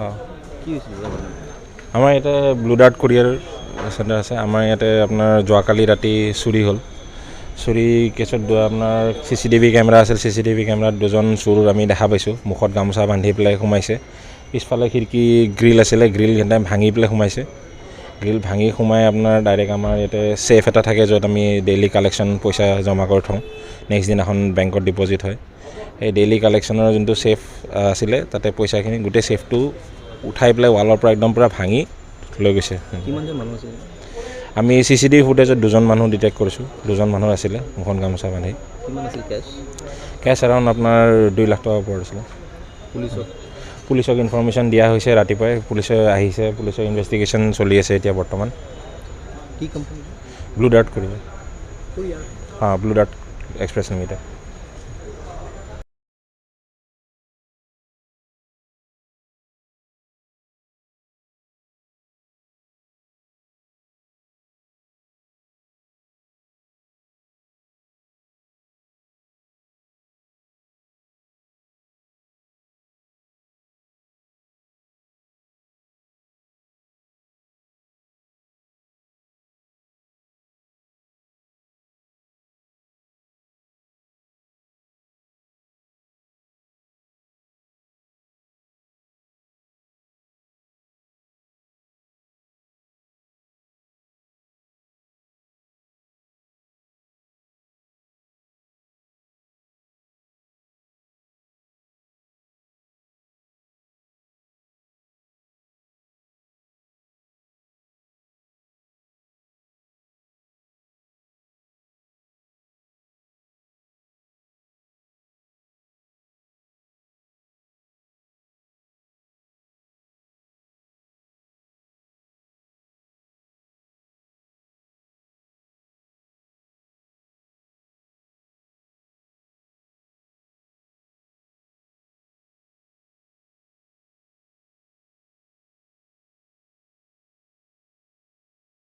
অঁ কি হৈছিল দাদা ঘটনা? আমাৰ ইয়াতে ব্লু ডাৰ্ট কোৰিয়াৰ চেণ্টাৰ আছে। আমাৰ ইয়াতে আপোনাৰ যোৱাকালি ৰাতি চুৰি হ'ল। চুৰি কেছত আপোনাৰ CCTV কেমেৰা আছিল। CCTV কেমেৰাত দুজন চোৰ আমি দেখা পাইছোঁ। মুখত গামোচা বান্ধি পেলাই সোমাইছে। পিছফালে খিৰিকী গ্ৰিল আছিলে, গ্ৰিল সিহঁতে ভাঙি পেলাই সোমাইছে। গ্ৰিল ভাঙি সোমাই আপোনাৰ ডাইৰেক্ট আমাৰ ইয়াতে ছেফ এটা থাকে, য'ত আমি ডেইলি কালেকশ্যন পইচা জমা কৰি থওঁ। নেক্সট দিনাখন বেংকত ডিপ'জিট হয়। সেই ডেইলি কালেকশ্যনৰ যোনটো ছেফ আছিলে, তাতে পইচাখিনি গোটেই ছেফটো উঠাই পেলাই ৱালৰ পৰা একদম পূৰা ভাঙি লৈ গৈছে। কিমানজন মানুহ আছিল? আমি CCTV ফুটেজত দুজন মানুহ ডিটেক্ট কৰিছোঁ। দুজন মানুহ আছিলে মুখত গামোচা বান্ধি। কিমান আছিল কেছ? কেছ এৰাউণ্ড আপোনাৰ 2 লাখ টকাৰ ওপৰত আছিলে। পুলিচক ইনফৰমেশ্যন দিয়া হৈছে ৰাতিপুৱাই। পুলিচে আহিছে, পুলিচৰ ইনভেষ্টিগেশ্যন চলি আছে এতিয়া বৰ্তমান। কি কোম্পানী? ব্লু ডাৰ্ট কৰিব। Blue dirt express limited.